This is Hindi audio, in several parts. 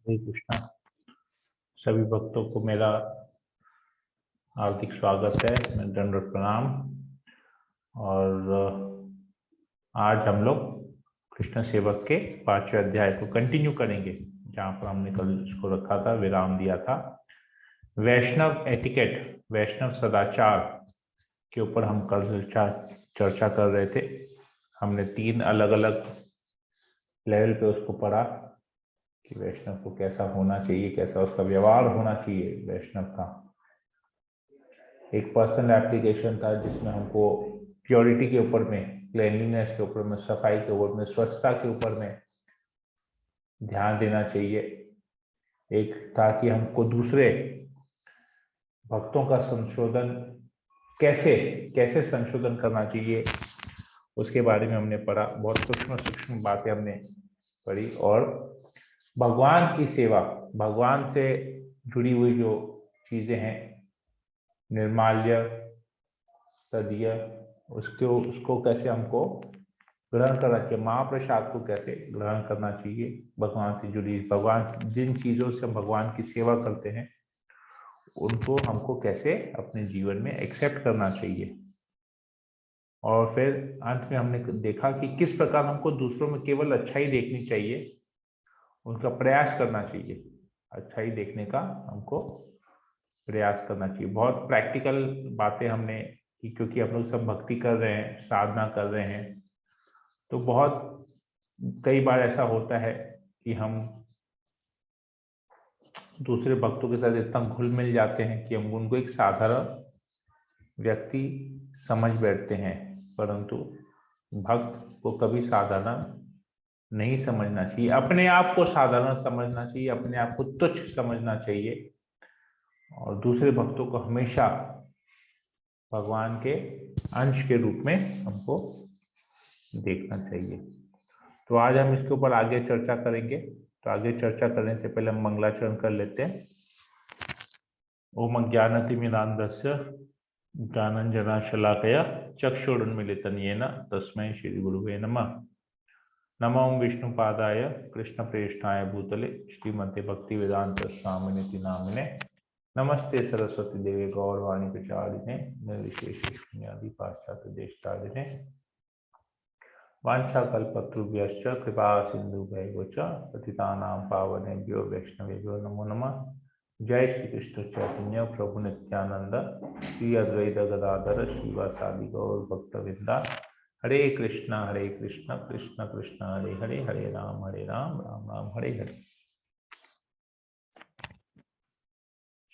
हरे कृष्णा। सभी भक्तों को मेरा हार्दिक स्वागत है, मैं दंडवत प्रणाम। और आज हम लोग कृष्ण सेवक के 5वें अध्याय को कंटिन्यू करेंगे, जहाँ पर हमने कल इसको रखा था, विराम दिया था। वैष्णव एटिकेट, वैष्णव सदाचार के ऊपर हम कल चर्चा कर रहे थे। हमने 3 अलग अलग लेवल पे उसको पढ़ा कि वैष्णव को कैसा होना चाहिए, कैसा उसका व्यवहार होना चाहिए वैष्णव का। एक पर्सनल एप्लीकेशन था जिसमें हमको प्योरिटी के ऊपर में, क्लीनलीनेस के ऊपर में, सफाई के ऊपर में, स्वच्छता के ऊपर में ध्यान देना चाहिए। एक था कि हमको दूसरे भक्तों का संशोधन कैसे कैसे संशोधन करना चाहिए, उसके बारे में हमने पढ़ा। बहुत सूक्ष्म सूक्ष्म बातें हमने पढ़ी। और भगवान की सेवा, भगवान से जुड़ी हुई जो चीजें हैं, निर्माल्य, तदीय, उसको कैसे हमको ग्रहण करना चाहिए, महाप्रसाद को कैसे ग्रहण करना चाहिए, भगवान से जुड़ी, भगवान जिन चीजों से हम भगवान की सेवा करते हैं उनको हमको कैसे अपने जीवन में एक्सेप्ट करना चाहिए। और फिर अंत में हमने देखा कि किस प्रकार हमको दूसरों में केवल अच्छाई देखनी चाहिए, उनका प्रयास करना चाहिए, अच्छाई देखने का हमको प्रयास करना चाहिए। बहुत प्रैक्टिकल बातें हमने की, क्योंकि हम लोग सब भक्ति कर रहे हैं, साधना कर रहे हैं, तो बहुत कई बार ऐसा होता है कि हम दूसरे भक्तों के साथ इतना घुल मिल जाते हैं कि हम उनको एक साधारण व्यक्ति समझ बैठते हैं, परंतु भक्त को कभी साधारण नहीं समझना चाहिए। अपने आप को साधारण समझना चाहिए, अपने आप को तुच्छ समझना चाहिए, और दूसरे भक्तों को हमेशा भगवान के अंश के रूप में हमको देखना चाहिए। तो आज हम इसके ऊपर आगे चर्चा करेंगे। तो आगे चर्चा करने से पहले हम मंगलाचरण कर लेते हैं। ओम अज्ञानतिमिरान्धस्य ज्ञानाञ्जनशलाकया चक्षुरुन्मीलितं येन तस्मै श्री गुरुवे नमः। नमो विष्णुपादाय कृष्णप्रेष्ठाय भूतले श्रीमते भक्तिवेदांत स्वामिनिति नामिने नमस्ते सरस्वती देवे गौरवाणी प्रचारिणे निर्विशेष शून्यादि पाश्चात्य देशतारिणे वाञ्छाकल्पतरुभ्यश्च कृपा सिन्धुभ्यैव च पतितानां पावनेभ्यो वैष्णवेभ्यो नमो नमः। जय श्री कृष्ण चैतन्य प्रभु नित्यानंद श्री अद्वैत गदाधर श्रीवासादि गौर भक्तवृंदा। हरे कृष्ण कृष्ण कृष्ण हरे हरे, हरे राम राम राम हरे हरे।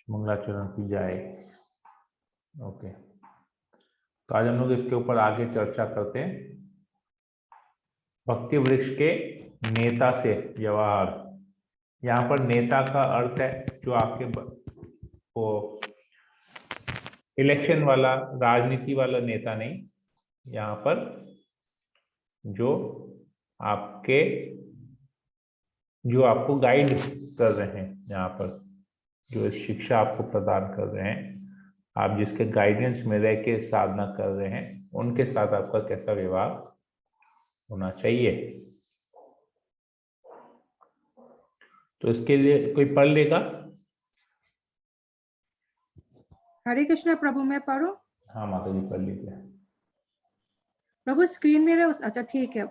मंगलाचरण की जाए। ओके, तो आज हम लोग इसके ऊपर आगे चर्चा करते हैं। भक्ति वृक्ष के नेता से व्यवहार। यहाँ पर नेता का अर्थ है जो आपके वो इलेक्शन वाला, राजनीति वाला नेता नहीं, यहाँ पर जो आपको गाइड कर रहे हैं, यहाँ पर जो शिक्षा आपको प्रदान कर रहे हैं, आप जिसके गाइडेंस में रह के साधना कर रहे हैं, उनके साथ आपका कैसा व्यवहार होना चाहिए। तो इसके लिए कोई पढ़ लेगा? हरे कृष्ण प्रभु, मैं पढ़ूं? हाँ माता जी, पढ़ लीजिए। प्रभु स्क्रीन में रहो। अच्छा ठीक है।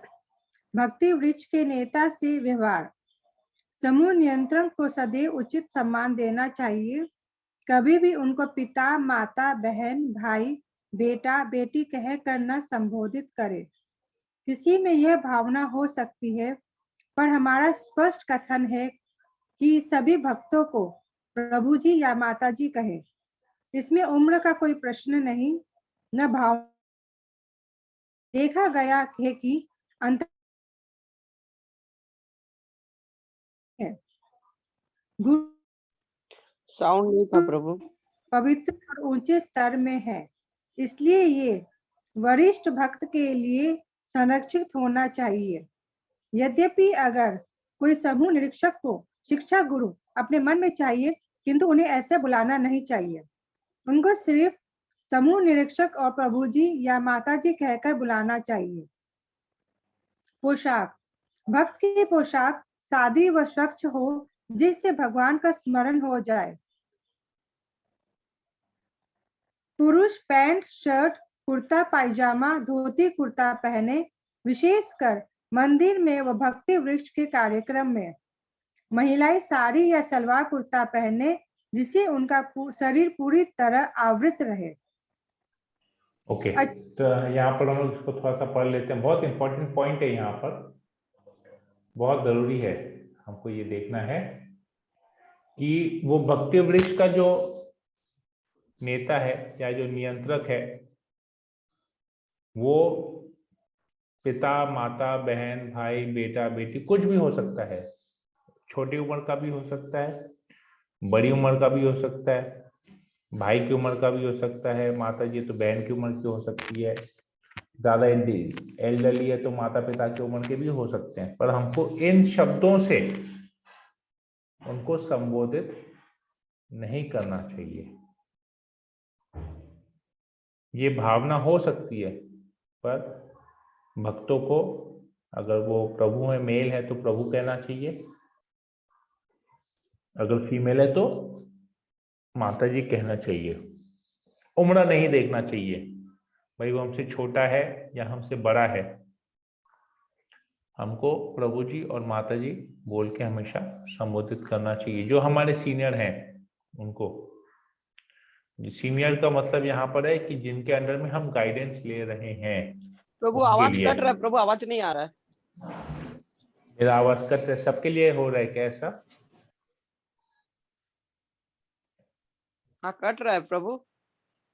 भक्ति वृक्ष के नेता से व्यवहार। समूह नियंत्रण को सदैव उचित सम्मान देना चाहिए। कभी भी उनको पिता, माता, बहन, भाई, बेटा, बेटी कहकर न संबोधित करे। किसी में यह भावना हो सकती है, पर हमारा स्पष्ट कथन है कि सभी भक्तों को प्रभु जी या माता जी कहे। इसमें उम्र का कोई प्रश्न नहीं, न भाव। देखा गया है कि अंतर है। साउंड नहीं था प्रभु। पवित्र और ऊंचे स्तर में है, इसलिए ये वरिष्ठ भक्त के लिए संरक्षित होना चाहिए। यद्यपि अगर कोई समूह निरीक्षक को शिक्षा गुरु अपने मन में चाहिए, किंतु उन्हें ऐसे बुलाना नहीं चाहिए। उनको सिर्फ समूह निरीक्षक और प्रभु जी या माता जी कहकर बुलाना चाहिए। पोशाक। भक्त की पोशाक सादी व स्वच्छ हो, जिससे भगवान का स्मरण हो जाए। पुरुष पैंट शर्ट कुर्ता पायजामा धोती कुर्ता पहने, विशेषकर मंदिर में व भक्ति वृक्ष के कार्यक्रम में। महिलाएं साड़ी या सलवार कुर्ता पहने जिससे उनका शरीर पूरी तरह आवृत रहे। ओके, तो यहाँ पर हम लोग इसको थोड़ा सा पढ़ लेते हैं। बहुत इंपॉर्टेंट पॉइंट है यहाँ पर, बहुत जरूरी है हमको ये देखना है कि वो भक्ति वृक्ष का जो नेता है या जो नियंत्रक है वो पिता माता बहन भाई बेटा बेटी कुछ भी हो सकता है। छोटी उम्र का भी हो सकता है, बड़ी उम्र का भी हो सकता है, भाई की उम्र का भी हो सकता है, माता जी तो बहन की उम्र की हो सकती है, ज्यादा एल्डरली है तो माता पिता की उम्र के भी हो सकते हैं। पर हमको इन शब्दों से उनको संबोधित नहीं करना चाहिए। ये भावना हो सकती है, पर भक्तों को अगर वो प्रभु में मेल है तो प्रभु कहना चाहिए, अगर फीमेल है तो माता जी कहना चाहिए। उम्र नहीं देखना चाहिए, भाई वो हमसे छोटा है या हमसे बड़ा है, हमको प्रभु जी और माता जी बोल के हमेशा संबोधित करना चाहिए। जो हमारे सीनियर हैं उनको, सीनियर का मतलब यहाँ पर है कि जिनके अंडर में हम गाइडेंस ले रहे हैं। प्रभु उनके आवाज लिए कट रहा है, प्रभु आवाज नहीं आ रहा है। मेरा आवाज कट रहा है, सबके लिए हो रहा है क्या ऐसा? हाँ कट रहा है प्रभु,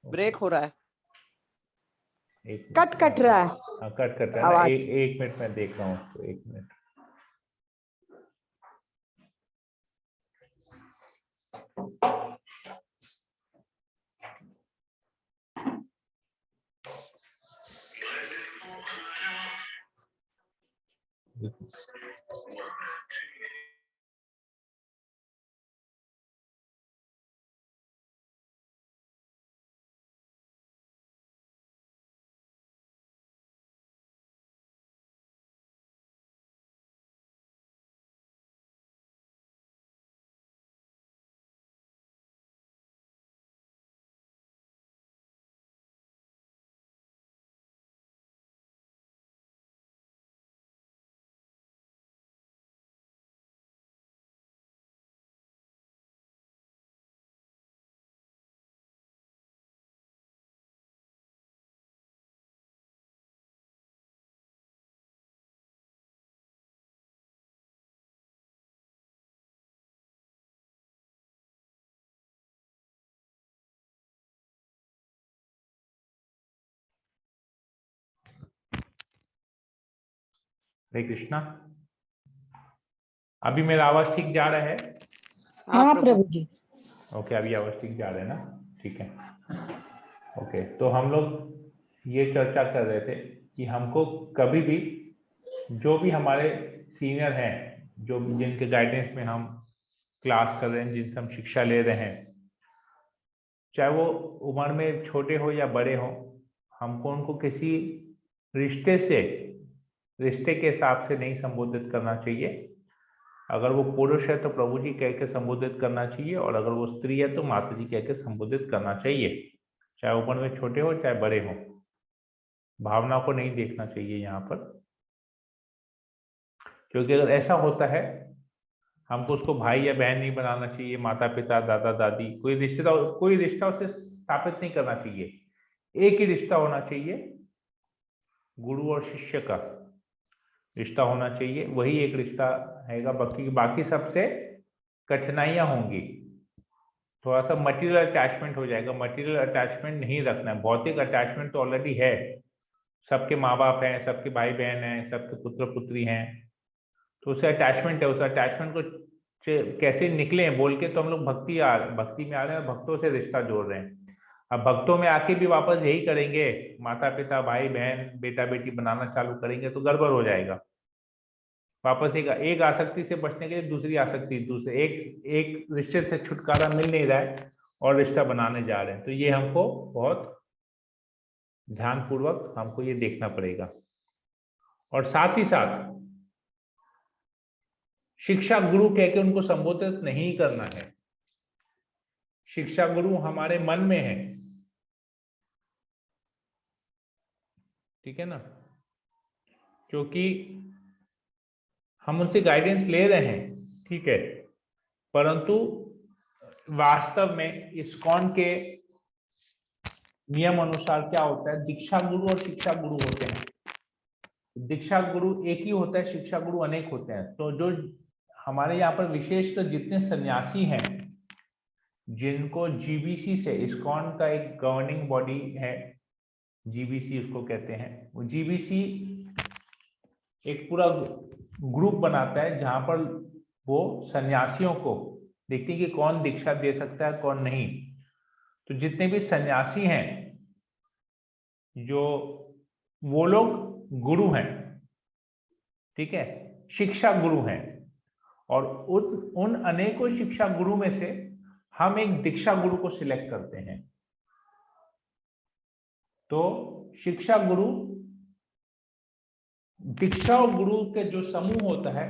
ब्रेक हो रहा है। कट रहा है हाँ कट रहा है ना। आवाज। एक मिनट में देख रहा हूँ उसको, एक मिनट। हरे कृष्णा, अभी मेरा आवाज ठीक जा रहा है? हाँ प्रभु जी। ओके, अभी आवाज ठीक जा रहा है ना? ठीक है। ओके, तो हम लोग ये चर्चा कर रहे थे कि हमको कभी भी जो भी हमारे सीनियर हैं, जो जिनके गाइडेंस में हम क्लास कर रहे हैं, जिनसे हम शिक्षा ले रहे हैं, चाहे वो उम्र में छोटे हो या बड़े हो, हमको उनको किसी रिश्ते के हिसाब से नहीं संबोधित करना चाहिए। अगर वो पुरुष है तो प्रभु जी कह के संबोधित करना चाहिए, और अगर वो स्त्री है तो माता जी कह के संबोधित करना चाहिए, चाहे उम्र में छोटे हो चाहे बड़े हो। भावना को नहीं देखना चाहिए यहाँ पर, क्योंकि अगर ऐसा होता है हमको उसको भाई या बहन नहीं बनाना चाहिए, माता पिता दादा दादी कोई रिश्ता उससे स्थापित नहीं करना चाहिए। एक ही रिश्ता होना चाहिए, गुरु और शिष्य का रिश्ता होना चाहिए, वही एक रिश्ता हैगा। बाकी सबसे कठिनाइयां होंगी, थोड़ा सा मटेरियल अटैचमेंट हो जाएगा। मटेरियल अटैचमेंट नहीं रखना है, भौतिक अटैचमेंट तो ऑलरेडी है, सबके माँ बाप हैं, सबके भाई बहन हैं, सबके पुत्र पुत्री हैं, तो उससे अटैचमेंट है। उस अटैचमेंट को कैसे निकले बोल के तो हम लोग भक्ति में आ रहे हैं, भक्तों से रिश्ता जोड़ रहे हैं। अब भक्तों में आके भी वापस यही करेंगे, माता पिता भाई बहन बेटा बेटी बनाना चालू करेंगे तो गड़बड़ हो जाएगा। वापस एक आसक्ति से बचने के लिए दूसरी आसक्ति, दूसरे एक रिश्ते से छुटकारा मिल नहीं रहा है और रिश्ता बनाने जा रहे हैं, तो ये हमको बहुत ध्यानपूर्वक हमको ये देखना पड़ेगा। और साथ ही साथ शिक्षा गुरु कह के उनको संबोधित नहीं करना है। शिक्षा गुरु हमारे मन में है, ठीक है ना, क्योंकि हम उनसे गाइडेंस ले रहे हैं, ठीक है, परंतु वास्तव में इस्कॉन के नियम अनुसार क्या होता है, दीक्षा गुरु और शिक्षा गुरु होते हैं। दीक्षा गुरु एक ही होता है, शिक्षा गुरु अनेक होते हैं। तो जो हमारे यहाँ पर विशेषकर जितने सन्यासी हैं जिनको जीबीसी से, इस्कॉन का एक गवर्निंग बॉडी है, जीबीसी उसको कहते हैं, वो जीबीसी एक पूरा ग्रुप बनाता है जहां पर वो सन्यासियों को देखते हैं कि कौन दीक्षा दे सकता है कौन नहीं। तो जितने भी सन्यासी हैं जो वो लोग गुरु हैं, ठीक है, शिक्षा गुरु हैं, और उन अनेकों शिक्षा गुरु में से हम एक दीक्षा गुरु को सिलेक्ट करते हैं। तो शिक्षा गुरु, दीक्षा और गुरु के जो समूह होता है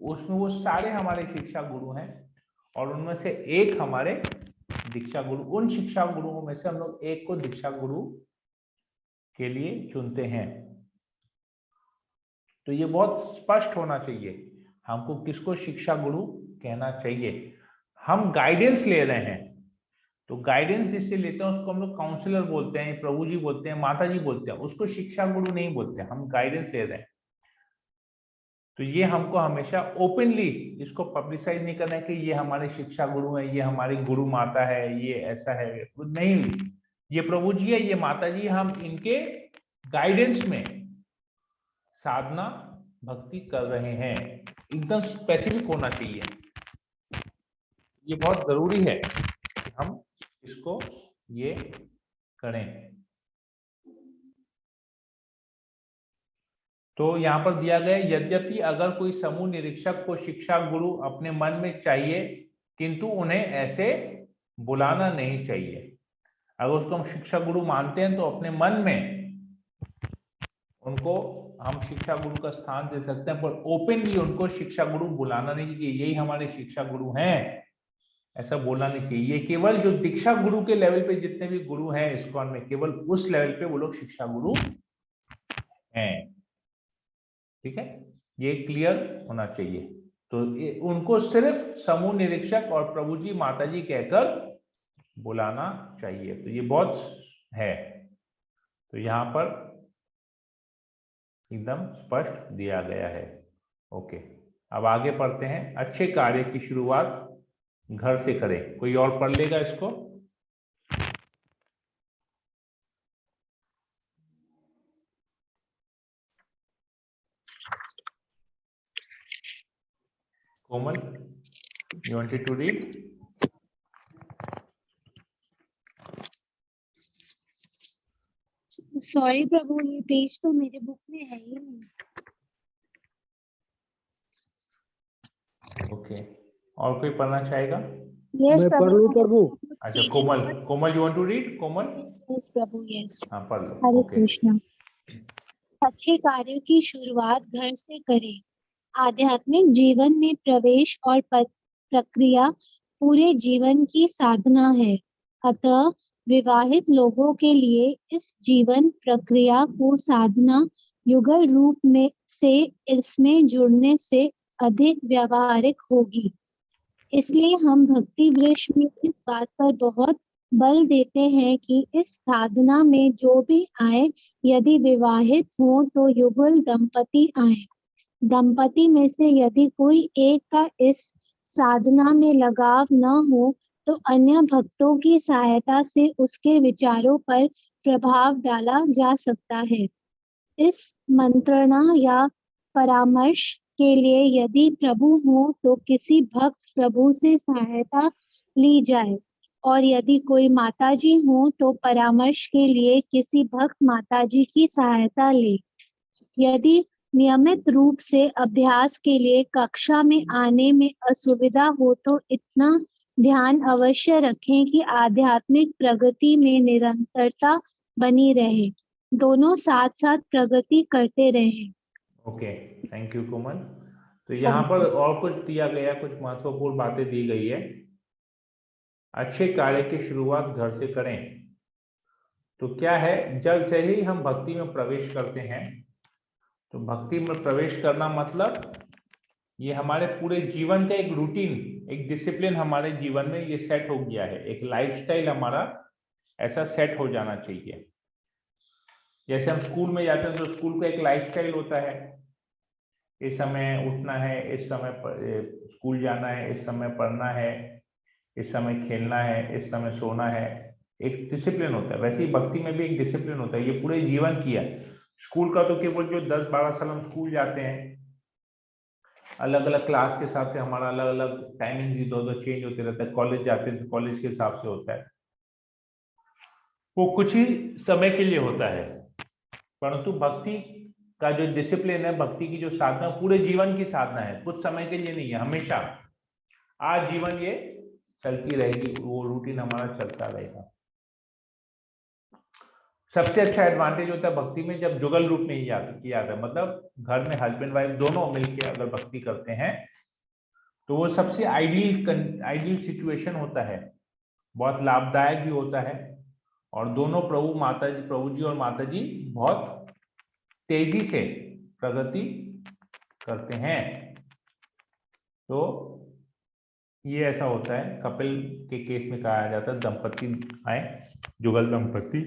उसमें वो सारे हमारे शिक्षा गुरु हैं, और उनमें से एक हमारे दीक्षा गुरु, उन शिक्षा गुरुओं में से हम लोग एक को दीक्षा गुरु के लिए चुनते हैं। तो ये बहुत स्पष्ट होना चाहिए हमको किसको शिक्षा गुरु कहना चाहिए। हम गाइडेंस ले रहे हैं, तो गाइडेंस जिससे लेते हैं उसको हम लोग काउंसलर बोलते हैं, प्रभु जी बोलते हैं, माता जी बोलते हैं, उसको शिक्षा गुरु नहीं बोलते, हम गाइडेंस ले रहे हैं। तो ये हमको हमेशा ओपनली इसको पब्लिसाइज नहीं करना है कि ये हमारे शिक्षा गुरु हैं, ये हमारी गुरु माता है, ये ऐसा है, नहीं, ये प्रभु जी है, ये माता जी, हम इनके गाइडेंस में साधना भक्ति कर रहे हैं। एकदम स्पेसिफिक होना चाहिए, ये बहुत जरूरी है कि हम इसको ये करें। तो यहाँ पर दिया गया, यद्यपि अगर कोई समूह निरीक्षक को शिक्षा गुरु अपने मन में चाहिए, किंतु उन्हें ऐसे बुलाना नहीं चाहिए। अगर उसको हम शिक्षा गुरु मानते हैं तो अपने मन में उनको हम शिक्षा गुरु का स्थान दे सकते हैं, पर ओपनली उनको शिक्षा गुरु बुलाना नहीं चाहिए, यही हमारे शिक्षा गुरु हैं, ऐसा बोलना नहीं चाहिए। ये केवल जो दीक्षा गुरु के लेवल पे जितने भी गुरु हैं इस्कॉन में, केवल उस लेवल पे वो लोग शिक्षा गुरु हैं, ठीक है, ये क्लियर होना चाहिए। तो उनको सिर्फ समूह निरीक्षक और प्रभु जी माता जी कहकर बुलाना चाहिए। तो ये बहुत है, तो यहाँ पर एकदम स्पष्ट दिया गया है। ओके, अब आगे पढ़ते हैं। अच्छे कार्य की शुरुआत घर से करें। कोई और पढ़ लेगा इसको? Komal, you wanted to read? Sorry Prabhu, ये पेज तो मेरे बुक में है ही नहीं। ओके, और कोई पढ़ना चाहेगा? यस मैं पढ़ लूं प्रभु? अच्छा, कोमल, कोमल you want to read? Komal, yes Prabhu, yes. हाँ पढ़ लो। हरे ओके, कृष्णा। अच्छे कार्यों की शुरुआत घर से करें। आध्यात्मिक जीवन में प्रवेश और प्रक्रिया पूरे जीवन की साधना है। अतः विवाहित लोगों के लिए इस जीवन प्रक्रिया को साधना युगल रूप में से इसमें जुड़ने से अधिक व्यावहारिक होगी। इसलिए हम भक्ति वृक्ष में इस बात पर बहुत बल देते हैं कि इस साधना में जो भी आए, यदि विवाहित हो तो युगल दंपति आए। दंपति में से यदि कोई एक का इस साधना में लगाव न हो तो अन्य भक्तों की सहायता से उसके विचारों पर प्रभाव डाला जा सकता है। इस मंत्रणा या परामर्श के लिए यदि प्रभु हो तो किसी भक्त प्रभु से सहायता ली जाए, और यदि कोई माताजी हो तो परामर्श के लिए किसी भक्त माताजी की सहायता ले। यदि नियमित रूप से अभ्यास के लिए कक्षा में आने में असुविधा हो तो इतना ध्यान अवश्य रखें कि आध्यात्मिक प्रगति में निरंतरता बनी रहे, दोनों साथ साथ प्रगति करते रहें। ओके, थैंक यू कोमल। तो यहाँ पर और कुछ दिया गया, कुछ महत्वपूर्ण बातें दी गई है। अच्छे कार्य की शुरुआत घर से करें। तो क्या है, जब से ही हम भक्ति में प्रवेश करते हैं, तो भक्ति में प्रवेश करना मतलब ये हमारे पूरे जीवन का एक रूटीन, एक डिसिप्लिन हमारे जीवन में ये सेट हो गया है। एक लाइफस्टाइल हमारा ऐसा सेट हो जाना चाहिए। जैसे हम स्कूल में जाते हैं तो स्कूल का एक लाइफस्टाइल होता है, इस समय उठना है, इस समय स्कूल जाना है, इस समय पढ़ना है, इस समय खेलना है, इस समय सोना है, एक डिसिप्लिन होता है। वैसे ही भक्ति में भी एक डिसिप्लिन होता है, ये पूरे जीवन की है। स्कूल का तो केवल जो 10-12 साल हम स्कूल जाते हैं, अलग अलग क्लास के हिसाब से हमारा अलग अलग टाइमिंग भी दो चेंज होते रहता है। कॉलेज जाते हैं तो कॉलेज के हिसाब से होता है, वो कुछ ही समय के लिए होता है। परंतु भक्ति का जो डिसिप्लिन है, भक्ति की जो साधना पूरे जीवन की साधना है, कुछ समय के लिए नहीं है, हमेशा आजीवन ये चलती रहेगी, वो रूटीन हमारा चलता रहेगा। सबसे अच्छा एडवांटेज होता है भक्ति में जब जुगल रूप में ही किया जाता है, मतलब घर में हस्बैंड वाइफ दोनों मिलकर अगर भक्ति करते हैं तो वो सबसे आइडियल सिचुएशन होता है, बहुत लाभदायक भी होता है। और दोनों प्रभु जी और माता जी बहुत तेजी से प्रगति करते हैं। तो ये ऐसा होता है, कपिल के केस में कहा जाता है दंपति आए, जुगल दंपति।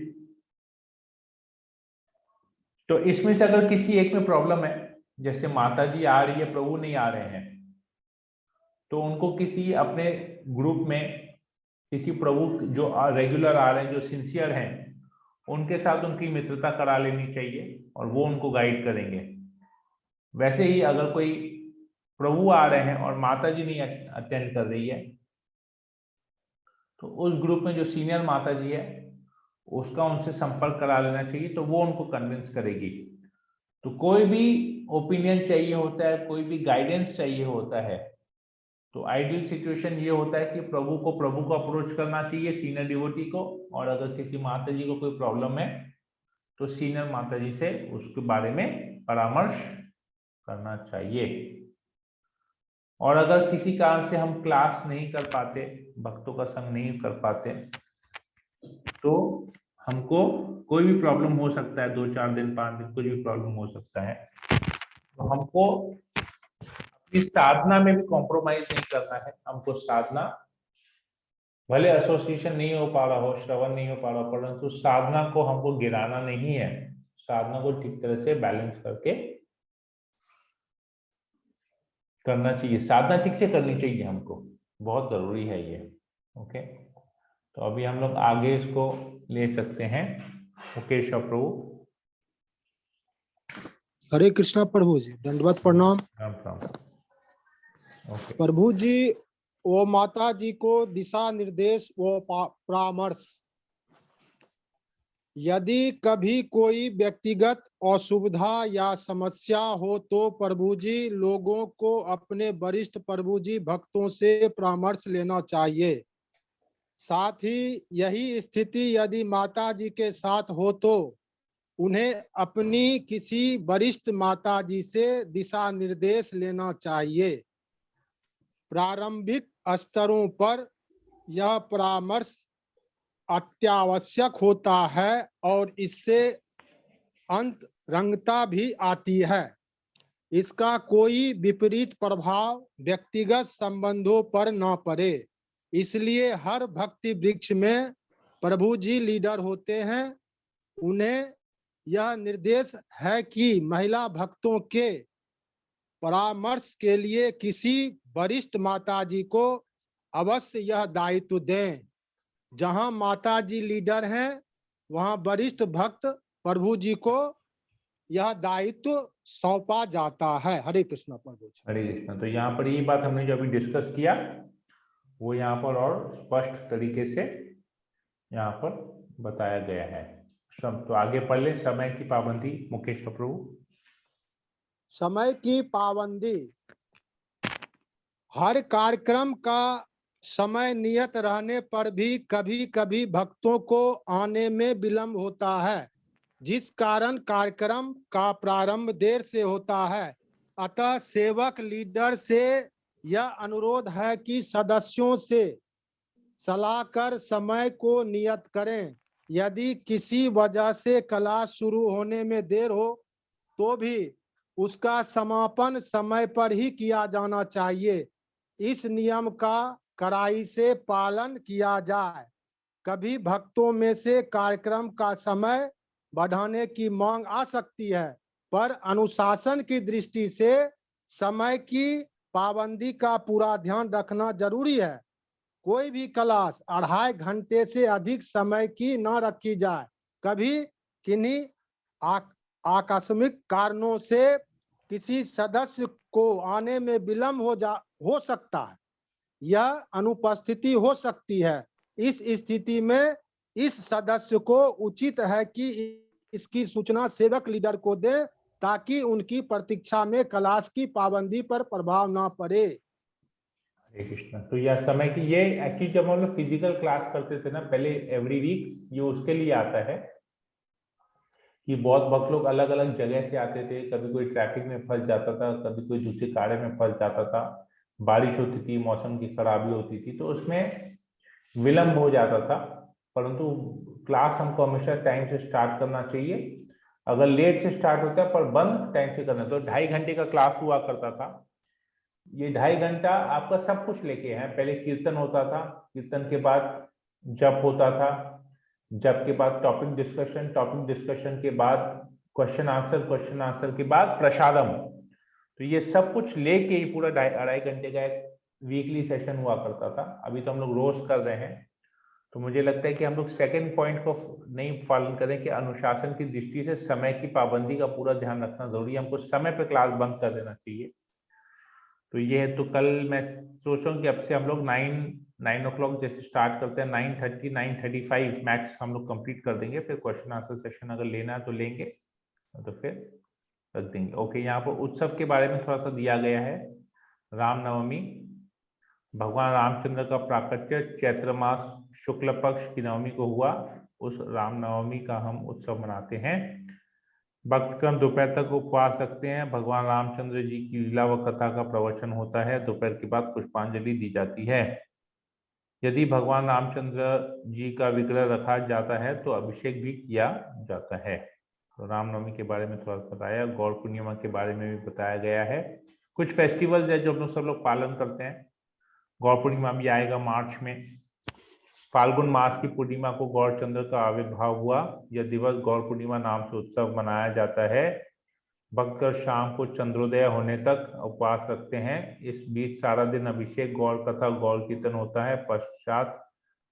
तो इसमें से अगर किसी एक में प्रॉब्लम है, जैसे माता जी आ रही है, प्रभु नहीं आ रहे हैं, तो उनको किसी अपने ग्रुप में किसी प्रभु जो रेगुलर आ रहे हैं, जो सिंसियर हैं, उनके साथ उनकी मित्रता करा लेनी चाहिए और वो उनको गाइड करेंगे। वैसे ही अगर कोई प्रभु आ रहे हैं और माता जी नहीं अटेंड कर रही है, तो उस ग्रुप में जो सीनियर माता जी है उसका उनसे संपर्क करा लेना चाहिए, तो वो उनको कन्विंस करेगी। तो कोई भी ओपिनियन चाहिए होता है, कोई भी गाइडेंस चाहिए होता है, तो आइडियल सिचुएशन ये होता है कि प्रभु को अप्रोच करना चाहिए, सीनियर डिवोटी को। और अगर किसी माता जी को कोई प्रॉब्लम है तो सीनियर माता जी से उसके बारे में परामर्श करना चाहिए। और अगर किसी कारण से हम क्लास नहीं कर पाते, भक्तों का संग नहीं कर पाते, तो हमको कोई भी प्रॉब्लम हो सकता है, 2-4 दिन 5 दिन कुछ भी प्रॉब्लम हो सकता है, तो हमको अपनी साधना में भी कॉम्प्रोमाइज नहीं करना है। हमको साधना, भले एसोसिएशन नहीं हो पा रहा हो, श्रवण नहीं हो पा रहा हो, परंतु साधना को हमको गिराना नहीं है। साधना को ठीक तरह से बैलेंस करके करना चाहिए, साधना ठीक से करनी चाहिए हमको, बहुत जरूरी है ये। ओके, तो अभी हम लोग आगे इसको ले सकते हैं। ओके प्रभु। हरे कृष्णा प्रभु जी, दंडवत प्रणाम। राम राम। ओके प्रभु जी, वो माता जी को दिशा निर्देश वो परामर्श, यदि कभी कोई व्यक्तिगत असुविधा या समस्या हो तो प्रभु जी लोगों को अपने वरिष्ठ प्रभु जी भक्तों से परामर्श लेना चाहिए। साथ ही यही स्थिति यदि माता जी के साथ हो तो उन्हें अपनी किसी वरिष्ठ माता जी से दिशा निर्देश लेना चाहिए। प्रारंभिक स्तरों पर यह परामर्श अत्यावश्यक होता है और इससे अंतरंगता भी आती है। इसका कोई विपरीत प्रभाव व्यक्तिगत संबंधों पर न पड़े, इसलिए हर भक्ति वृक्ष में प्रभु जी लीडर होते हैं। उन्हें यह निर्देश है कि महिला भक्तों के परामर्श के लिए किसी वरिष्ठ माता जी को अवश्य यह दायित्व दें। जहां माता जी लीडर हैं वहां वरिष्ठ भक्त प्रभु जी को यह दायित्व सौंपा जाता है। हरे कृष्णा प्रभु जी। हरे कृष्णा। तो यहाँ पर ये बात हमने जो अभी डिस्कस किया वो यहाँ पर और स्पष्ट तरीके से यहाँ पर बताया गया है सब। तो आगे पढ़ ले, समय की पाबंदी मुकेश प्रभु। समय की पाबंदी, हर कार्यक्रम का समय नियत रहने पर भी कभी कभी भक्तों को आने में विलंब होता है, जिस कारण कार्यक्रम का प्रारंभ देर से होता है। अतः सेवक लीडर से यह अनुरोध है कि सदस्यों से सलाह कर समय को नियत करें। यदि किसी वजह से क्लास शुरू होने में देर हो तो भी उसका समापन समय पर ही किया जाना चाहिए। इस नियम का कड़ाई से पालन किया जाए। कभी भक्तों में से कार्यक्रम का समय बढ़ाने की मांग आ सकती है, पर अनुशासन की दृष्टि से समय की पाबंदी का पूरा ध्यान रखना जरूरी है। कोई भी क्लास 2.5 घंटे से अधिक समय की न रखी जाए। कभी किन्हीं आकस्मिक कारणों से किसी सदस्य को आने में विलंब हो सकता है, यह अनुपस्थिति हो सकती है। इस स्थिति में इस सदस्य को उचित है कि इसकी सूचना सेवक लीडर को दे, ताकि उनकी प्रतीक्षा में क्लास की पाबंदी पर प्रभाव ना पड़े। हरे कृष्ण। तो यह समय की ये एक्चुअली जब हम लोग फिजिकल क्लास करते थे ना पहले एवरी वीक, ये उसके लिए आता है कि बहुत भक्त लोग अलग अलग जगह से आते थे। कभी कोई ट्रैफिक में फंस जाता था, कभी कोई दूसरे कार्य में फंस जाता था, बारिश होती थी, मौसम की खराबी होती थी, तो उसमें विलंब हो जाता था। परंतु क्लास हमको हमेशा टाइम से स्टार्ट करना चाहिए। अगर लेट से स्टार्ट होता है पर बंद टाइम से करना, तो 2.5 घंटे का क्लास हुआ करता था। ये 2.5 घंटा आपका सब कुछ लेके है। पहले कीर्तन होता था, कीर्तन के बाद जप होता था, जप के बाद टॉपिक डिस्कशन के बाद क्वेश्चन आंसर के बाद प्रसादम। तो ये सब कुछ लेके ही पूरा 2.5 घंटे का एक वीकली सेशन हुआ करता था। अभी तो हम लोग रोज कर रहे हैं। तो मुझे लगता है कि हम लोग सेकेंड पॉइंट को नहीं पालन करें कि अनुशासन की दृष्टि से समय की पाबंदी का पूरा ध्यान रखना जरूरी है। हमको समय पे क्लास बंद कर देना चाहिए। तो ये है। तो कल मैं सोच रहा हूँ कि अब से हम लोग 9 o'clock जैसे स्टार्ट करते हैं, 9:30 9:35 मैक्स हम लोग कंप्लीट कर देंगे। फिर क्वेश्चन आंसर सेशन अगर लेना है तो लेंगे, तो फिर रख देंगे। ओके, यहाँ पर उत्सव के बारे में थोड़ा सा दिया गया है। रामनवमी, भगवान रामचंद्र का प्राकट्य चैत्र मास शुक्ल पक्ष की नवमी को हुआ। उस रामनवमी का हम उत्सव मनाते हैं। भक्तगण दोपहर तक उपवास रखते हैं। भगवान रामचंद्र जी की लीला व कथा का प्रवचन होता है। दोपहर के बाद पुष्पांजलि दी जाती है। यदि भगवान रामचंद्र जी का विग्रह रखा जाता है तो अभिषेक भी किया जाता है। तो रामनवमी के बारे में थोड़ा बताया। गौर पूर्णिमा के बारे में भी बताया गया है। कुछ फेस्टिवल्स है जो हम लोग सब लोग पालन करते हैं। गौर पूर्णिमा भी आएगा मार्च में। फाल्गुन मास की पूर्णिमा को गौरचंद्र का आविर्भाव हुआ। यह दिवस गौर पूर्णिमा नाम से उत्सव मनाया जाता है। भक्तगण शाम को चंद्रोदय होने तक उपवास रखते हैं। इस बीच सारा दिन अभिषेक, गौर कथा, गौर कीर्तन होता है। पश्चात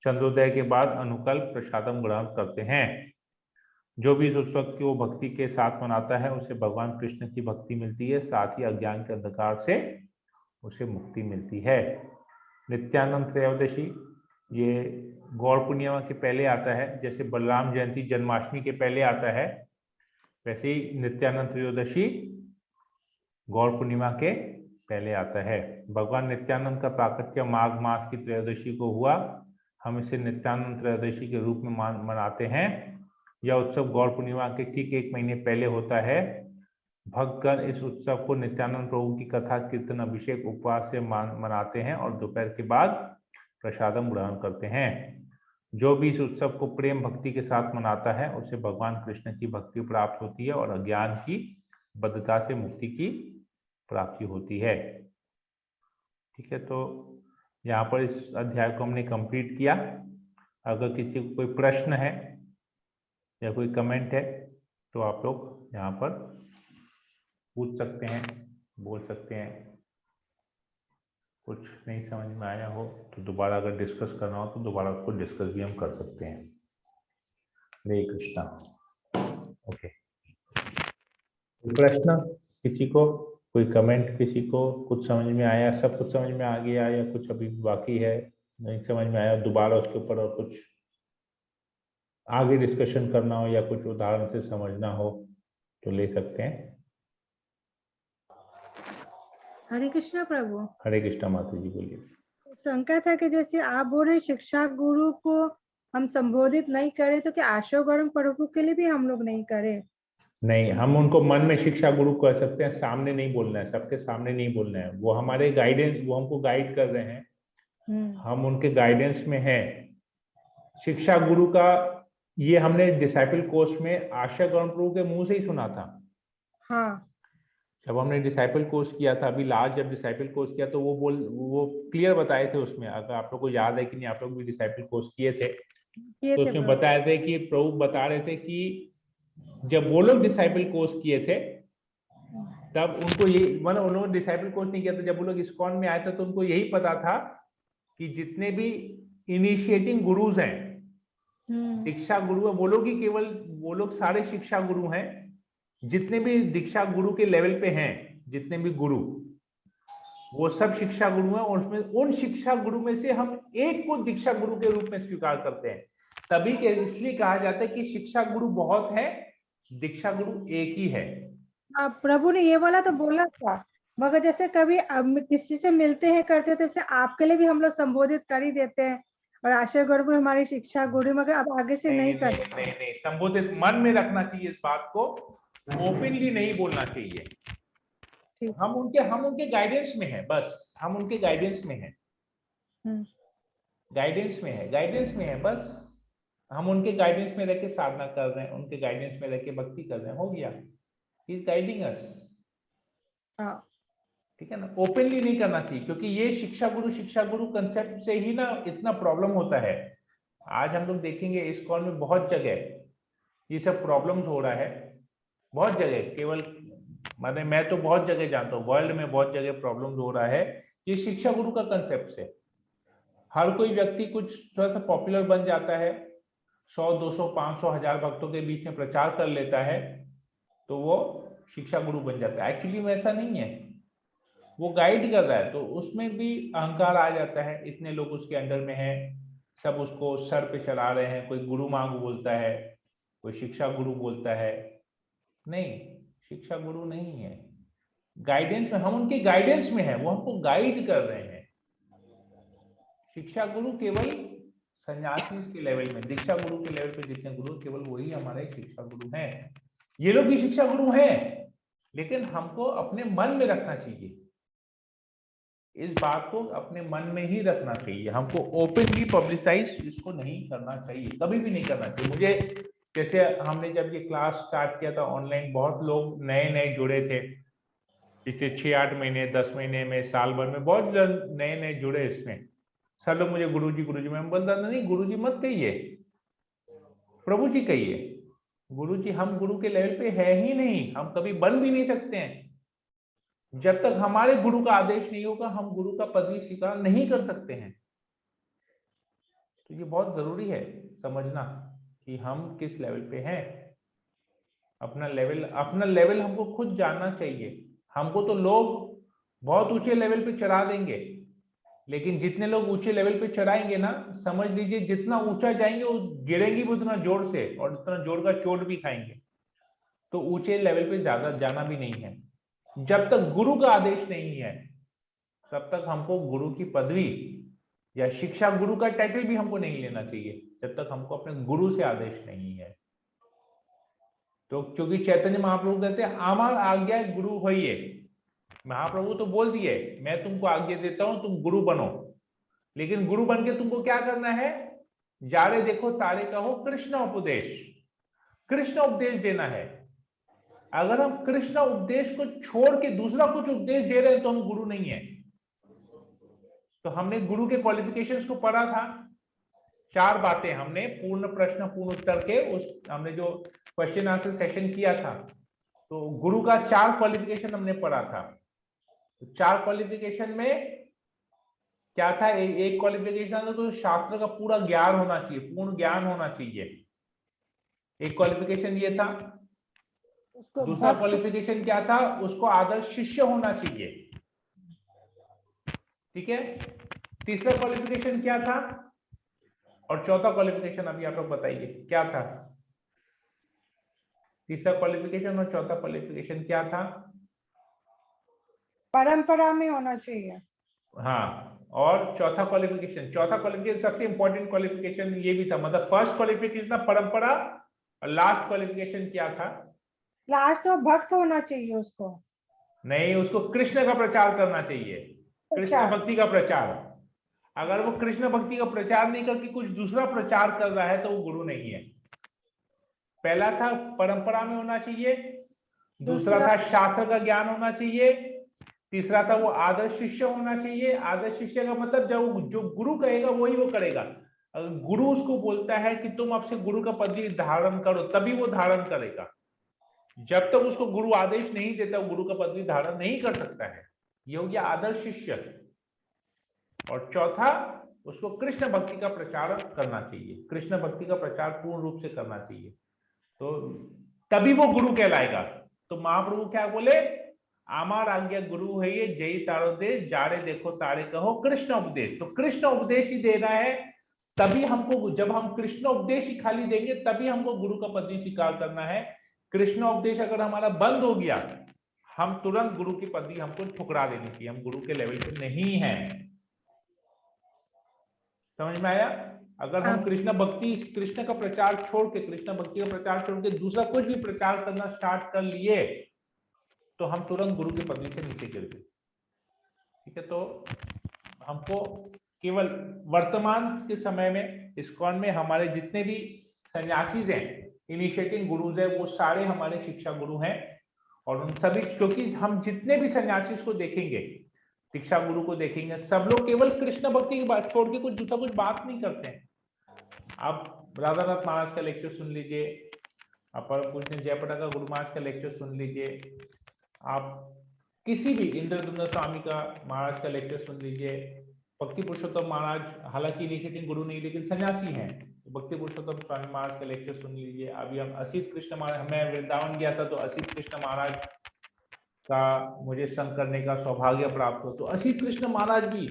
चंद्रोदय के बाद अनुकल्प प्रसादम ग्रहण करते हैं। जो भी इस उत्सव को भक्ति के साथ मनाता है उसे भगवान कृष्ण की भक्ति मिलती है, साथ ही अज्ञान के अंधकार से उसे मुक्ति मिलती है। नित्यानंद त्रयोदशी, ये गौर पूर्णिमा के पहले आता है। जैसे बलराम जयंती जन्माष्टमी के पहले आता है, वैसे ही नित्यानंद त्रयोदशी गौर पूर्णिमा के पहले आता है। भगवान नित्यानंद का प्राकट्य माघ मास की त्रयोदशी को हुआ। हम इसे नित्यानंद त्रयोदशी के रूप में मनाते हैं। यह उत्सव गौर पूर्णिमा के ठीक 1 महीने पहले होता है। भक्तगण इस उत्सव को नित्यानंद प्रभु की कथा, कीर्तन, अभिषेक, उपवास से मनाते हैं और दोपहर के बाद प्रसादम ग्रहण करते हैं। जो भी इस उत्सव को प्रेम भक्ति के साथ मनाता है उसे भगवान कृष्ण की भक्ति प्राप्त होती है और अज्ञान की बद्धता से मुक्ति की प्राप्ति होती है। ठीक है, तो यहाँ पर इस अध्याय को हमने कंप्लीट किया। अगर किसी को कोई प्रश्न है या कोई कमेंट है तो आप लोग यहाँ पर पूछ सकते हैं, बोल सकते हैं। कुछ नहीं समझ में आया हो तो दोबारा अगर डिस्कस करना हो तो दोबारा उसको डिस्कस भी हम कर सकते हैं। हरे कृष्णा। ओके, प्रश्न किसी को, कोई कमेंट किसी को, कुछ समझ में आया, सब कुछ समझ में आ गया या कुछ अभी बाकी है नहीं समझ में आया, दोबारा उसके ऊपर और कुछ आगे डिस्कशन करना हो या कुछ उदाहरण से समझना हो तो ले सकते हैं। हरे कृष्णा प्रभु। हरे कृष्णा माता जी, बोलिए। शंका था कि जैसे आप बोल रहे शिक्षा गुरु को हम संबोधित नहीं करें तो क्या आशो गौरंग प्रभु के लिए भी हम लोग नहीं करें? नहीं, हम उनको मन में शिक्षा गुरु कह सकते हैं, सामने नहीं बोलना है, सबके सामने नहीं बोलना है। वो हमारे गाइडेंस, वो हमको गाइड कर रहे हैं, हम उनके गाइडेंस में हैं। शिक्षा गुरु का ये हमने डिसाइपल कोर्स में आशा गौर प्रभु के मुंह से ही सुना था। हाँ जब हमने डिसाइपल कोर्स किया था, अभी लास्ट जब डिसाइपल कोर्स किया, तो वो क्लियर बताए थे उसमें, अगर आप लोग को याद है कि नहीं, आप लोग भी डिसाइपल कोर्स किए थे, तो उसमें बताए थे कि प्रभु बता रहे थे कि जब वो लोग डिसाइपल कोर्स किए थे, तब उनको ये, मतलब उन्होंने डिसाइपल कोर्स नहीं किया था, जब वो लोग इस्कॉन में आए थे तो उनको यही पता था कि जितने भी इनिशिएटिंग गुरुज हैं, दीक्षा गुरु है, वो लोग ही केवल, वो लोग सारे शिक्षा गुरु हैं। जितने भी दीक्षा गुरु के लेवल पे हैं, जितने भी गुरु, वो सब शिक्षा गुरु हैं, और उसमें उन शिक्षा गुरु में से हम एक को दीक्षा गुरु के रूप में स्वीकार करते हैं। तभी के इसलिए कहा जाता है कि शिक्षा गुरु बहुत है, दीक्षा गुरु एक ही है। प्रभु ने ये वाला तो बोला था, मगर जैसे कभी किसी से मिलते हैं करते हैं तो जैसे आपके लिए भी हम लोग संबोधित कर ही देते हैं, और आशा गुरु हमारी शिक्षा गुरु, मगर अब आगे से नहीं करते। नहीं, संबोधित मन में रखना चाहिए, इस बात को ओपनली नहीं बोलना चाहिए। हम उनके गाइडेंस में है, बस हम उनके गाइडेंस में है, गाइडेंस में है बस। हम उनके गाइडेंस में रह के साधना कर रहे हैं, उनके गाइडेंस में रह के भक्ति कर रहे हैं, हो गया। ही इज गाइडिंग अस, ठीक है ना। ओपनली नहीं करना चाहिए, क्योंकि ये शिक्षा गुरु कंसेप्ट से ही ना इतना प्रॉब्लम होता है। आज हम लोग देखेंगे इस कॉल में बहुत जगह ये सब प्रॉब्लम्स हो रहा है, बहुत जगह, केवल मतलब मैं तो बहुत जगह जानता हूँ, वर्ल्ड में बहुत जगह प्रॉब्लम्स हो रहा है ये शिक्षा गुरु का कंसेप्ट से। हर कोई व्यक्ति कुछ थोड़ा सा पॉपुलर बन जाता है, 100, 200, 500, 1000 भक्तों के बीच में प्रचार कर लेता है, तो वो शिक्षा गुरु बन जाता है। एक्चुअली में ऐसा नहीं है, वो गाइड कर रहा है, तो उसमें भी अहंकार आ जाता है। इतने लोग उसके अंडर में हैं, सब उसको सर पे चढ़ा रहे हैं, कोई गुरु मांग बोलता है, कोई शिक्षा गुरु बोलता है। नहीं, शिक्षा गुरु नहीं है, गाइडेंस में, हम उनके गाइडेंस में है, वो हमको गाइड कर रहे हैं। शिक्षा गुरु केवल सन्यासी के लेवल में, दीक्षा गुरु के लेवल पे जितने गुरु, केवल वही हमारे शिक्षा गुरु हैं। ये लोग भी शिक्षा गुरु हैं, लेकिन हमको अपने मन में रखना चाहिए, इस बात को अपने मन में ही रखना चाहिए। हमको ओपनली पब्लिसाइज इसको नहीं करना चाहिए, कभी भी नहीं करना चाहिए। मुझे जैसे हमने जब ये क्लास स्टार्ट किया था ऑनलाइन, बहुत लोग नए नए जुड़े थे, पिछले 6-8 महीने, 10 महीने में, साल भर में बहुत नए नए जुड़े इसमें। सब लोग मुझे गुरुजी मैं बोलता था, नहीं गुरुजी मत कहिए, प्रभु जी कहिए। गुरुजी, हम गुरु के लेवल पे है ही नहीं, हम कभी बन भी नहीं सकते हैं। जब तक हमारे गुरु का आदेश नहीं होगा, हम गुरु का पदवी स्वीकार नहीं कर सकते हैं। तो ये बहुत जरूरी है समझना कि हम किस लेवल पे हैं। अपना लेवल हमको खुद जानना चाहिए। हमको तो लोग बहुत ऊंचे लेवल पे चढ़ा देंगे, लेकिन जितने लोग ऊंचे लेवल पे चढ़ाएंगे ना, समझ लीजिए जितना ऊंचा जाएंगे वो गिरेंगे भी उतना जोर से, और उतना जोर का चोट भी खाएंगे। तो ऊंचे लेवल पे ज्यादा जाना भी नहीं है। जब तक गुरु का आदेश नहीं है, तब तक हमको गुरु की पदवी या शिक्षा गुरु का टाइटल भी हमको नहीं लेना चाहिए, जब तक हमको अपने गुरु से आदेश नहीं है। तो क्योंकि चैतन्य महाप्रभु कहते हैं, आमार आज्ञा गुरु होइए। महाप्रभु तो बोल दिए, मैं तुमको आज्ञा देता हूं, तुम गुरु बनो, लेकिन गुरु बन के तुमको क्या करना है? जारे देखो तारे कहो कृष्ण उपदेश देना है। अगर हम कृष्ण उपदेश को छोड़ के दूसरा कुछ उपदेश दे रहे हैं तो हम गुरु नहीं है। तो हमने गुरु के क्वालिफिकेशंस को पढ़ा था, 4 बातें हमने पूर्ण प्रश्न पूर्ण उत्तर के हमने जो क्वेश्चन आंसर सेशन किया था, तो गुरु का 4 क्वालिफिकेशन हमने पढ़ा था। तो 4 क्वालिफिकेशन में क्या था? एक क्वालिफिकेशन था तो शास्त्र का पूरा ज्ञान होना चाहिए, पूर्ण ज्ञान होना चाहिए, एक क्वालिफिकेशन ये था। दूसरा क्वालिफिकेशन क्या था? उसको आदर्श शिष्य होना चाहिए, ठीक है। तीसरा क्वालिफिकेशन क्या था? और चौथा क्वालिफिकेशन अभी आप लोग बताइए क्या था? तीसरा क्वालिफिकेशन और चौथा क्वालिफिकेशन क्या था? परंपरा में होना चाहिए। हाँ, और चौथा क्वालिफिकेशन सबसे इंपॉर्टेंट क्वालिफिकेशन ये भी था। मतलब फर्स्ट क्वालिफिकेशन था परंपरा, और लास्ट क्वालिफिकेशन क्या था? लास्ट तो भक्त होना चाहिए उसको। नहीं, उसको कृष्ण का प्रचार करना चाहिए, कृष्ण अच्छा। भक्ति का प्रचार। अगर वो कृष्ण भक्ति का प्रचार नहीं करके कुछ दूसरा प्रचार कर रहा है तो वो गुरु नहीं है। पहला था परंपरा में होना चाहिए, दूसरा था शास्त्र का ज्ञान होना चाहिए, तीसरा था वो आदर्श शिष्य होना चाहिए। आदर्श शिष्य का मतलब जब जो गुरु कहेगा वही वो करेगा। अगर गुरु उसको बोलता है कि तुम अब से गुरु का पदवी धारण करो, तभी वो धारण करेगा। जब तक उसको गुरु आदेश नहीं देता वो गुरु का पदवी धारण नहीं कर सकता है। ये हो गया आदर्श शिष्य। और चौथा, उसको कृष्ण भक्ति का प्रचार करना चाहिए, कृष्ण भक्ति का प्रचार पूर्ण रूप से करना चाहिए, तो तभी वो गुरु कहलाएगा। तो महाप्रभु क्या बोले, आमार आज्ञा गुरु है ये, जय तारो देश, जारे देखो तारे कहो कृष्ण उपदेश। तो कृष्ण उपदेश ही देना है, तभी हमको, जब हम कृष्ण उपदेश ही खाली देंगे तभी हमको गुरु का पदवी स्वीकार करना है। कृष्ण उपदेश अगर हमारा बंद हो गया, हम तुरंत गुरु की पदवी हमको ठुकरा देनी चाहिए, हम गुरु के लेवल पे नहीं है। समझ में आया? अगर हम कृष्ण भक्ति, कृष्ण का प्रचार छोड़ के, कृष्ण भक्ति का प्रचार छोड़ के दूसरा कुछ भी प्रचार करना स्टार्ट कर लिए तो हम तुरंत गुरु की पदवी से नीचे गिर गए। ठीक है, तो हमको केवल वर्तमान के समय में इस्कॉन में हमारे जितने भी सन्यासी हैं, इनिशिएटिंग गुरुज है, वो सारे हमारे शिक्षा गुरु हैं। और उन सभी, क्योंकि हम जितने भी सन्यासी को देखेंगे, दीक्षा गुरु को देखेंगे, सब लोग केवल कृष्ण भक्ति की बात छोड़ के कुछ दूसरा कुछ बात नहीं करते हैं। आप राधानाथ महाराज का लेक्चर सुन लीजिए, आप परम पूज्य जयपटा का गुरु महाराज का लेक्चर सुन लीजिए, आप किसी भी इंद्रदुम्न स्वामी का महाराज का लेक्चर सुन लीजिए, भक्ति पुरुषोत्तम महाराज हालांकि इनिशिएटिंग गुरु नहीं लेकिन सन्यासी हैं, भक्ति पुरुषोत्तम स्वामी महाराज का लेक्चर सुन लीजिए। अभी हम असित कृष्ण महाराज, मैं वृंदावन गया था तो असित कृष्ण महाराज का मुझे संग करने का सौभाग्य प्राप्त हो। तो असित कृष्ण महाराज भी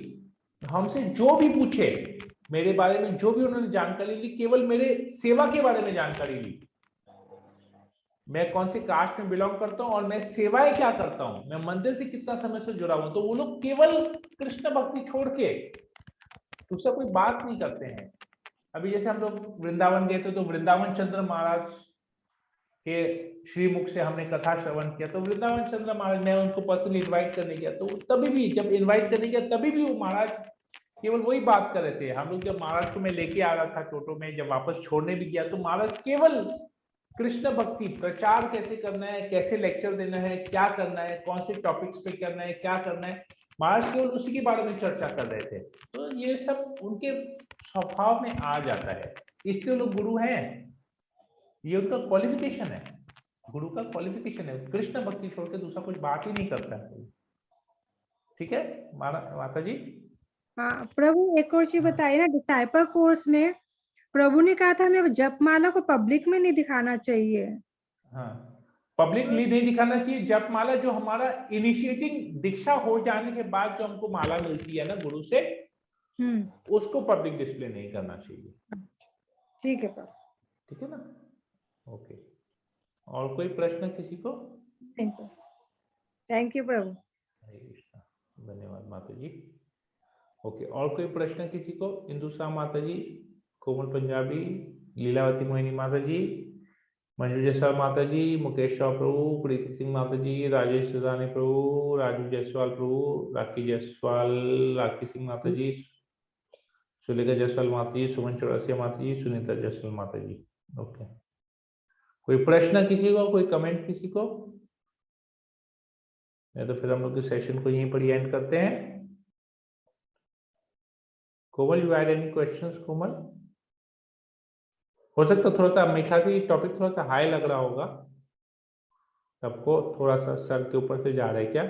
हमसे जो भी पूछे, मेरे बारे में जो भी उन्होंने जानकारी ली, केवल मेरे सेवा के बारे में जानकारी ली, मैं कौन से कास्ट में बिलोंग करता हूँ और मैं सेवाएं क्या करता हूँ, मैं मंदिर से कितना समय से जुड़ा हूं। तो वो लोग केवल कृष्ण भक्ति छोड़ के दूसरा कोई बात नहीं करते हैं। अभी जैसे हम लोग वृंदावन गए थे तो वृंदावन चंद्र महाराज के श्रीमुख से हमने कथा श्रवण किया। तो वृंदावन चंद्र महाराज, मैं उनको पर्सनली इन्वाइट करने गया, तो तभी भी जब इन्वाइट करने गया तभी भी वो महाराज केवल वही बात कर रहे थे। हम लोग जब महाराज को मैं लेके आ रहा था टोटो में, जब वापस छोड़ने भी गया तो महाराज केवल कृष्ण भक्ति प्रचार कैसे करना है, कैसे लेक्चर देना है, क्या करना है, कौन से टॉपिक्स पे करना है, क्या करना है, महाराज केवल उसी के बारे में चर्चा कर रहे थे। तो ये सब उनके स्वभाव में आ जाता है, इसलिए लोग गुरु हैं, ये उनका क्वालिफिकेशन है, गुरु का क्वालिफिकेशन है। कृष्ण भक्ति छोड़ के दूसरा कुछ बात ही नहीं करता है। ठीक है माता जी? हाँ प्रभु, एक और चीज बताइए ना, डिसाइपल कोर्स में प्रभु ने कहा था हमें जपमाला को पब्लिक में नहीं दिखाना चाहिए। हाँ, पब्लिकली नहीं दिखाना चाहिए। जपमाला जो हमारा इनिशिएटिंग दीक्षा हो जाने के बाद जो हमको माला मिलती है ना गुरु से, उसको पब्लिक डिस्प्ले नहीं करना चाहिए। ठीक है प्रभु। ठीक है ना? ओके, और कोई प्रश्न किसी को? थैंक यू प्रभु। धन्यवाद माता जी। ओके, और कोई प्रश्न किसी को? इंदुसा माता जी, कोमल पंजाबी, लीलावती मोहिनी माता जी, मंजू जायसवाल माता जी, मुकेश राव प्रभु, प्रीति सिंह माता जी, राजेश सुदानी प्रभु, राजू जायसवाल प्रभु, राखी जायसवाल, राखी सिंह माता जी, सुलेखा जायसवाल माता जी, सुमन चौरसिया माता जी, सुनीता जायसवाल माता जी। ओके, कोई प्रश्न किसी को, कोई कमेंट किसी को? नहीं तो फिर हम लोग के सेशन को यहीं पर ही एंड करते हैं। कोमल, यू हैड एनी क्वेश्चंस? कोमल, हो सकता थोड़ा सा मेरे ख्याल से टॉपिक थोड़ा सा हाई लग रहा होगा सबको, थोड़ा सा सर के ऊपर से जा रहा है क्या?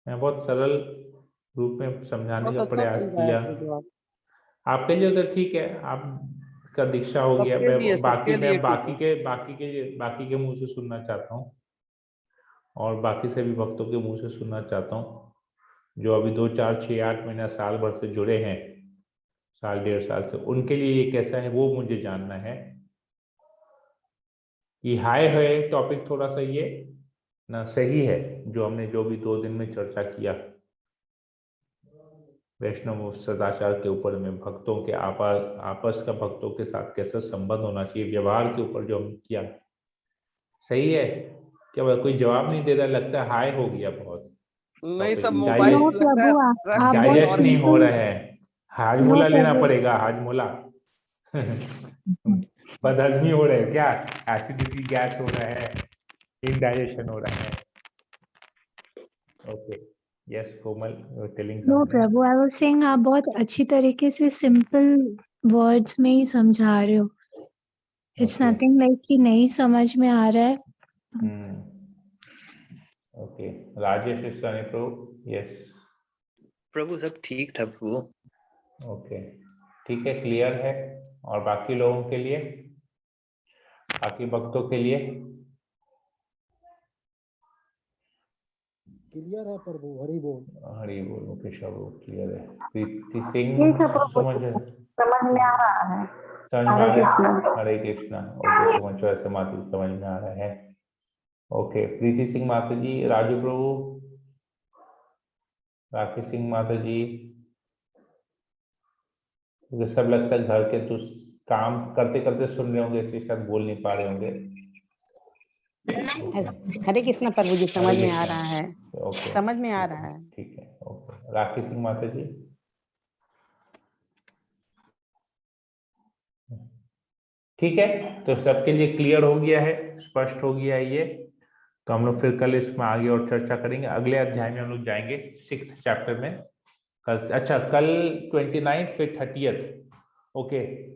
मैं बहुत सरल रूप में समझाने का प्रयास किया। आपके लिए तो ठीक है, आपका दीक्षा हो गया। मैं बाकी के मुंह से सुनना चाहता हूँ, और बाकी सभी भक्तों के मुंह से सुनना चाहता हूँ जो अभी 2, 4, 6, 8 महीना, साल भर से जुड़े हैं, साल 1.5 साल से, उनके लिए ये कैसा है वो मुझे जानना है। ये हाई है टॉपिक, थोड़ा सा ये ना सही है जो हमने जो भी 2 दिन में चर्चा किया वैष्णव सदाचार के ऊपर में, भक्तों के आपस का भक्तों के साथ कैसा संबंध होना चाहिए, व्यवहार के ऊपर जो हम किया, सही है क्या? कोई जवाब नहीं दे रहा, लगता है हाई हो गया बहुत। नहीं Okay, सब डाइजेस्ट- मोबाइल नो लगता है प्रभु, रख आप के बहुत डाइजेस्ट नहीं हो सिंपल। रहा है, हाजमोला लेना प्रभु। पड़ेगा, हाजमोला। बदहजमी हो रहा है क्या? एसिडिटी, गैस हो रहा है, इनडाइजेशन हो रहा है। Okay, yes Komal, you are telling no something. Prabhu, I was saying आप बहुत अच्छी तरीके से सिंपल वर्ड्स में ही समझा रहे हो। It's Okay. नथिंग लाइक कि नहीं समझ में आ रहा है। ओके, राजेश इस्लानी प्रभु, यस। प्रभु सब ठीक था प्रभु। ओके, ठीक है, क्लियर है। और बाकी लोगों के लिए, बाकी भक्तों के लिए क्लियर है प्रभु, हरि बोल। हरि बोल, मुकेश बाबू क्लियर है। प्रीति सिंह ठीक है प्रभु, समझ समझ में आ रहा है। समझ में आ हरे रहा है? कृष्ण। हरे कृष्णा। ओके, समझ ऐसे माता जी समझ में आ रहा है। ओके, प्रीति सिंह माता जी, राजू प्रभु, राकेश सिंह माता जी, मुझे सब लगता है घर के तो काम करते करते सुन रहे होंगे, इसलिए शायद बोल नहीं पा रहे होंगे। हरे कृष्ण प्रभु जी, समझ हरे में आ कृष्णा। रहा है, ओके, समझ में आ ठीक रहा है। ठीक है। ओके, राकेश सिंह माता जी, ठीक है। तो सबके लिए क्लियर हो गया है, स्पष्ट हो गया है ये। तो हम लोग फिर कल इसमें आगे और चर्चा करेंगे। अगले अध्याय में हम लोग जाएंगे 6th चैप्टर में कल। अच्छा, कल 29 फिर 30th। ओके,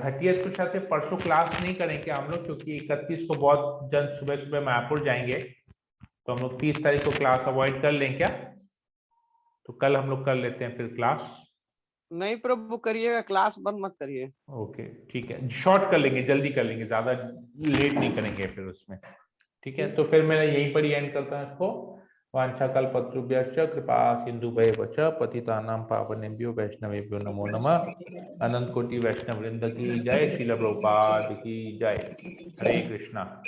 30th को शायद से परसों क्लास नहीं करेंगे हम लोग, क्योंकि 31 को बहुत जन सुबह सुबह मायापुर जाएंगे, तो हम लोग 30 तारीख को क्लास अवॉइड कर लें क्या? तो कल हम लोग कर लेते हैं फिर क्लास। नहीं प्रभु करिएगा, क्लास बंद मत करिए। ओके, ठीक है, शॉर्ट कर लेंगे, जल्दी कर लेंगे, ज्यादा लेट नहीं करेंगे फिर उसमें। ठीक है, तो फिर मैं यहीं पर ही एंड करता हूं इसको। वांछाकल्पतरुभ्यश्च कृपा सिन्धुभ्यश्च पतितानां पावनेभ्यो वैष्णवेभ्यो नमो नमः। अनंत कोटि वैष्णव वृंद की जय, श्रील प्रभुपाद की जय। हरे कृष्णा।